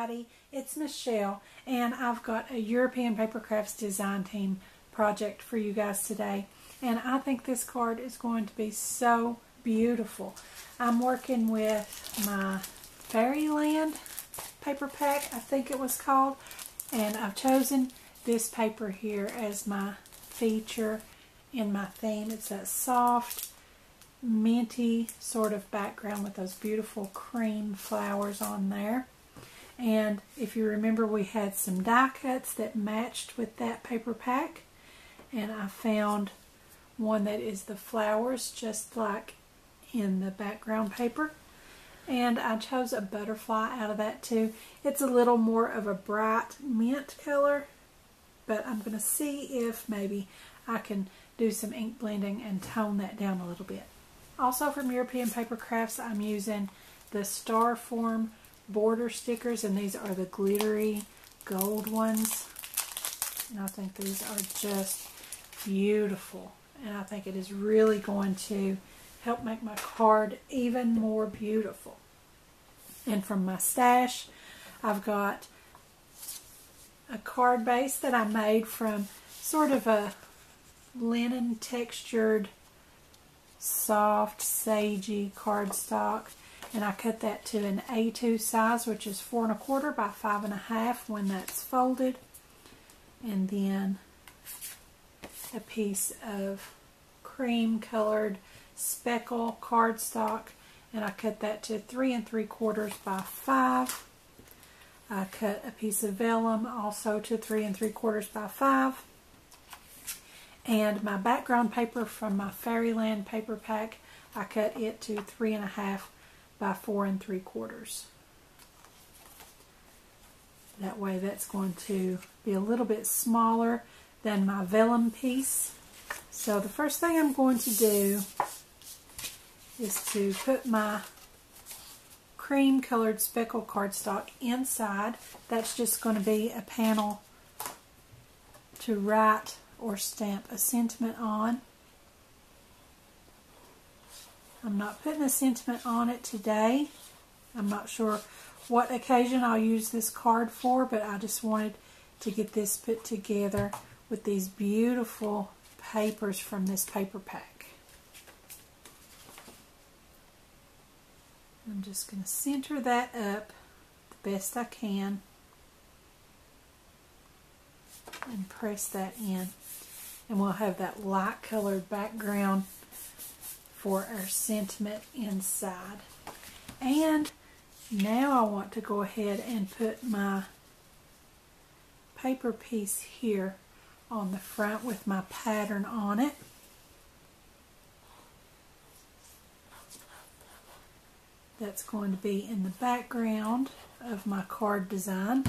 everybody, it's Michelle, and I've got a European Papercrafts design team project for you guys today, and I think this card is going to be so beautiful. I'm working with my Fairyland paper pack, I think it was called, and I've chosen this paper here as my feature in my theme. It's that soft, minty sort of background with those beautiful cream flowers on there. And if you remember, we had some die cuts that matched with that paper pack, and I found one that is the flowers just like in the background paper, and I chose a butterfly out of that too. It's a little more of a bright mint color, but I'm going to see if maybe I can do some ink blending and tone that down a little bit. Also from European Papercrafts, I'm using the Star Form border stickers, and these are the glittery gold ones. And I think these are just beautiful. And I think it is really going to help make my card even more beautiful. And from my stash, I've got a card base that I made from sort of a linen textured soft sagey cardstock, and I cut that to an A2 size, which is 4 1/4 by 5 1/2 when that's folded, and then a piece of cream colored speckle cardstock, and I cut that to 3 3/4 by 5. I cut a piece of vellum also to 3 3/4 by 5. And my background paper from my Fairyland paper pack, I cut it to 3 1/2 by 4 3/4. That way that's going to be a little bit smaller than my vellum piece. So the first thing I'm going to do is to put my cream colored speckle cardstock inside. That's just going to be a panel to write or stamp a sentiment on. I'm not putting a sentiment on it today. I'm not sure what occasion I'll use this card for, but I just wanted to get this put together with these beautiful papers from this paper pack. I'm just going to center that up the best I can and press that in. And we'll have that light colored background for our sentiment inside. And now I want to go ahead and put my paper piece here on the front with my pattern on it. That's going to be in the background of my card design.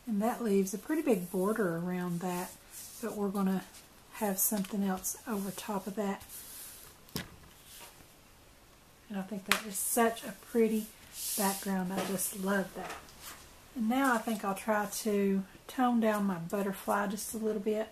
And that leaves a pretty big border around that, but we're going to have something else over top of that. And I think that is such a pretty background. I just love that. And now I think I'll try to tone down my butterfly just a little bit.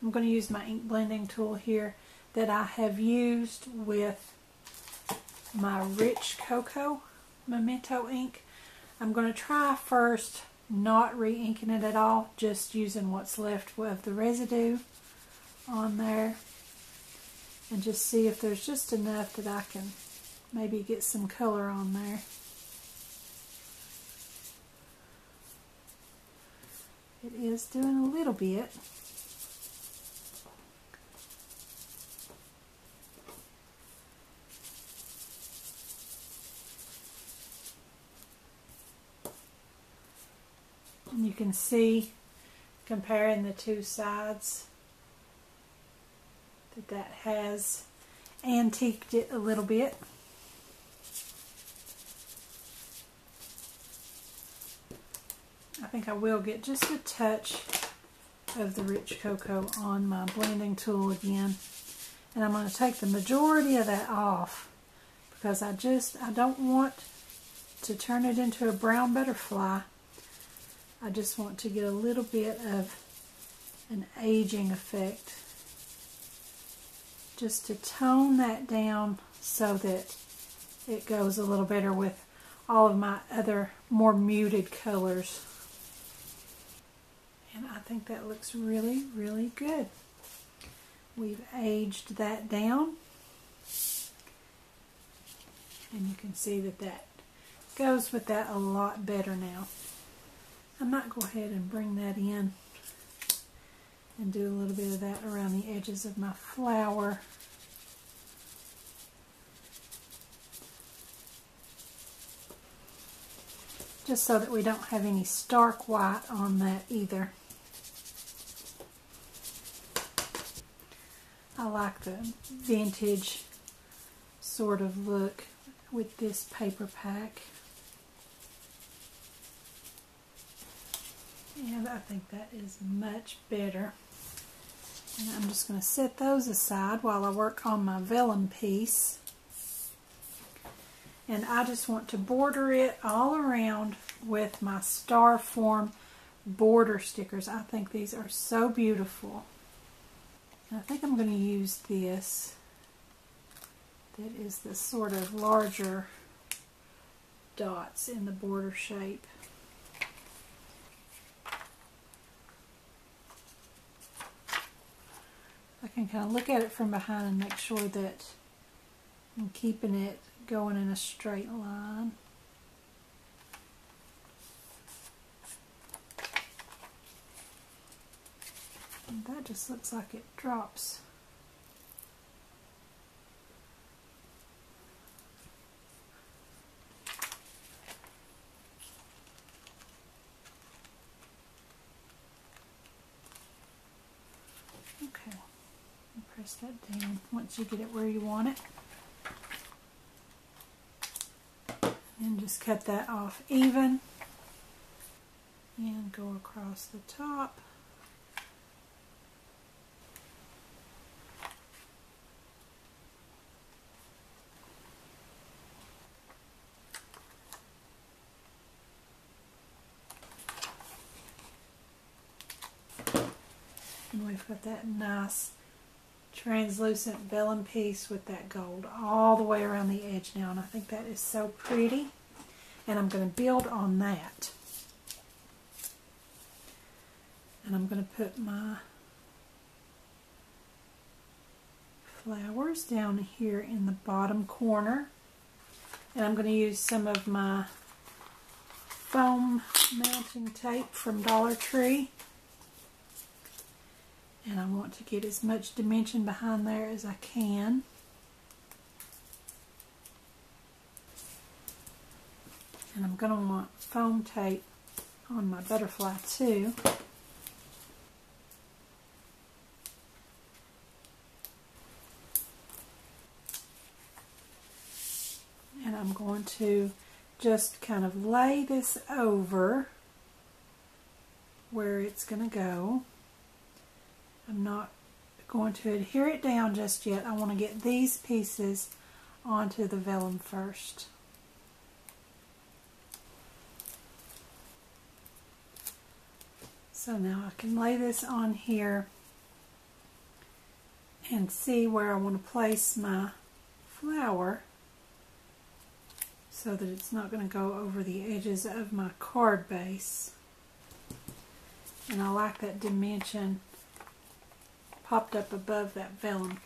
I'm going to use my ink blending tool here that I have used with my Rich Cocoa Memento ink. I'm going to try first not re-inking it at all, just using what's left of the residue on there, and just see if there's just enough that I can maybe get some color on there. It is doing a little bit. And you can see, comparing the two sides, that has antiqued it a little bit. I think I will get just a touch of the Rich Cocoa on my blending tool again. And I'm going to take the majority of that off because I don't want to turn it into a brown butterfly. I just want to get a little bit of an aging effect, just to tone that down so that it goes a little better with all of my other more muted colors. And I think that looks really, really good. We've aged that down. And you can see that that goes with that a lot better now. I might go ahead and bring that in and do a little bit of that around the edges of my flower. Just so that we don't have any stark white on that either. I like the vintage sort of look with this paper pack. And I think that is much better. And I'm just going to set those aside while I work on my vellum piece. And I just want to border it all around with my star form border stickers. I think these are so beautiful. And I think I'm going to use this. That is the sort of larger dots in the border shape. I can kind of look at it from behind and make sure that I'm keeping it going in a straight line. And that just looks like it drops. Okay, press that down once you get it where you want it. And just cut that off even. And go across the top. And we've got that nice translucent vellum piece with that gold all the way around the edge now, and I think that is so pretty. And I'm going to build on that. And I'm going to put my flowers down here in the bottom corner. And I'm going to use some of my foam mounting tape from Dollar Tree. And I want to get as much dimension behind there as I can. And I'm going to want foam tape on my butterfly too. And I'm going to just kind of lay this over where it's going to go. I'm not going to adhere it down just yet. I want to get these pieces onto the vellum first. So now I can lay this on here and see where I want to place my flower so that it's not going to go over the edges of my card base. And I like that dimension popped up above that vellum.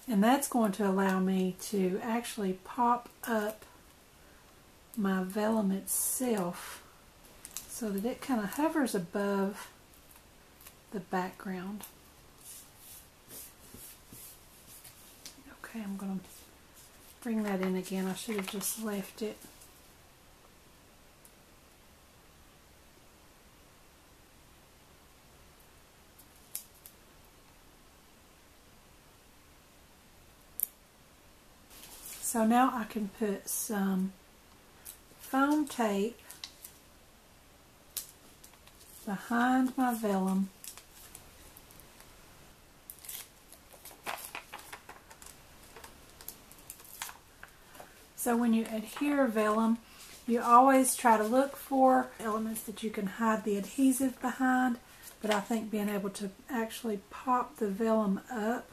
And that's going to allow me to actually pop up my vellum itself so that it kind of hovers above the background. Okay, I'm going to bring that in again. I should have just left it. So now I can put some foam tape behind my vellum. So when you adhere vellum, you always try to look for elements that you can hide the adhesive behind but I think being able to actually pop the vellum up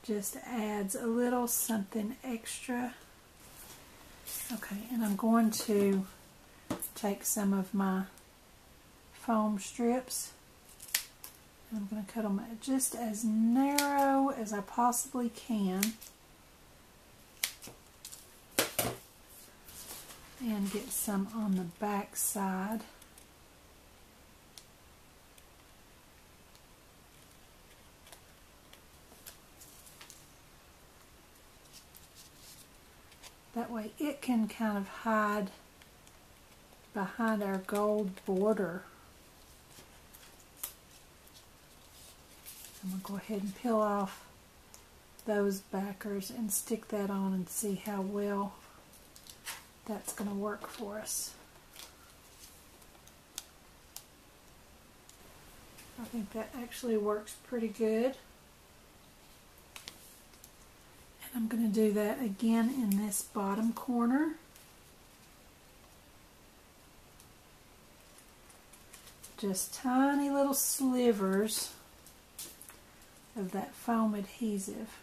just adds a little something extra. Okay, and I'm going to take some of my foam strips and I'm going to cut them just as narrow as I possibly can and get some on the back side. That way it can kind of hide behind our gold border. I'm going to go ahead and peel off those backers and stick that on and see how well that's going to work for us. I think that actually works pretty good. I'm going to do that again in this bottom corner. Just tiny little slivers of that foam adhesive.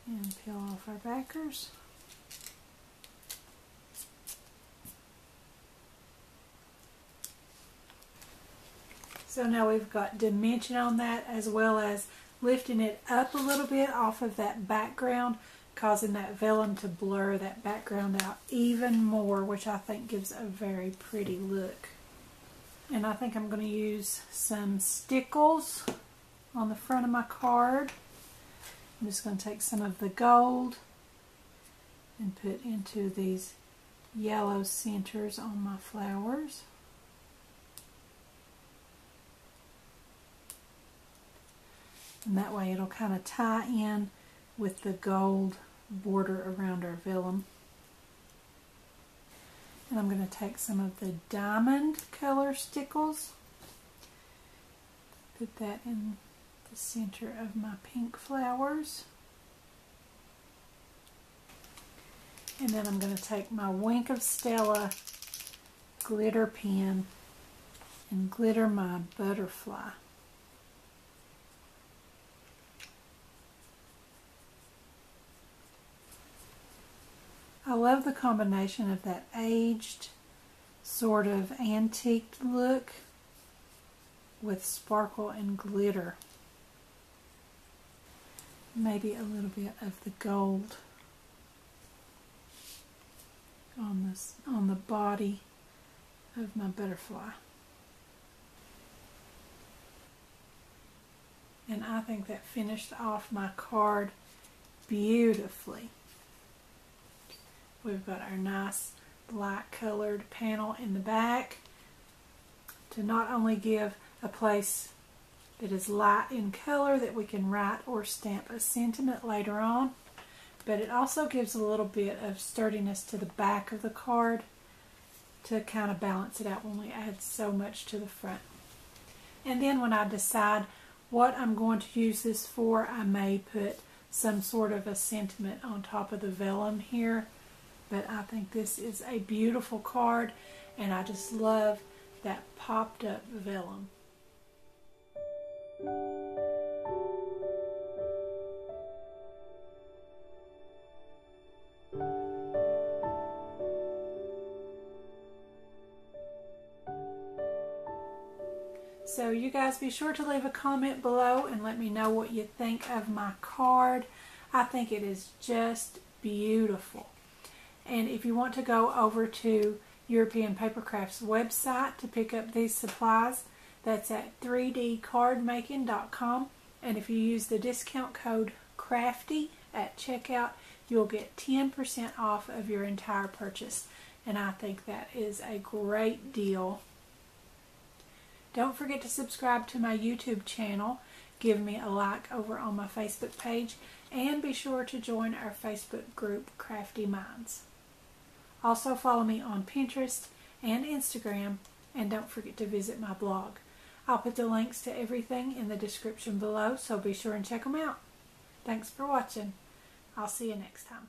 And peel off our backers. So now we've got dimension on that, as well as lifting it up a little bit off of that background, causing that vellum to blur that background out even more, which I think gives a very pretty look. And I think I'm going to use some Stickles on the front of my card. I'm just going to take some of the gold and put into these yellow centers on my flowers. And that way it'll kind of tie in with the gold border around our vellum. And I'm going to take some of the diamond color Stickles, put that in the center of my pink flowers. And then I'm going to take my Wink of Stella glitter pen and glitter my butterfly. I love the combination of that aged, sort of antiqued look with sparkle and glitter. Maybe a little bit of the gold on the body of my butterfly. And I think that finished off my card beautifully. We've got our nice light colored panel in the back to not only give a place that is light in color that we can write or stamp a sentiment later on, but it also gives a little bit of sturdiness to the back of the card to kind of balance it out when we add so much to the front. And then when I decide what I'm going to use this for, I may put some sort of a sentiment on top of the vellum here. But I think this is a beautiful card, and I just love that popped up vellum. So you guys be sure to leave a comment below and let me know what you think of my card. I think it is just beautiful. And if you want to go over to European Papercrafts website to pick up these supplies, that's at 3dcardmaking.com. And if you use the discount code Craftie at checkout, you'll get 10% off of your entire purchase. And I think that is a great deal. Don't forget to subscribe to my YouTube channel. Give me a like over on my Facebook page. And be sure to join our Facebook group, Craftie Minds. Also follow me on Pinterest and Instagram, and don't forget to visit my blog. I'll put the links to everything in the description below, so be sure and check them out. Thanks for watching. I'll see you next time.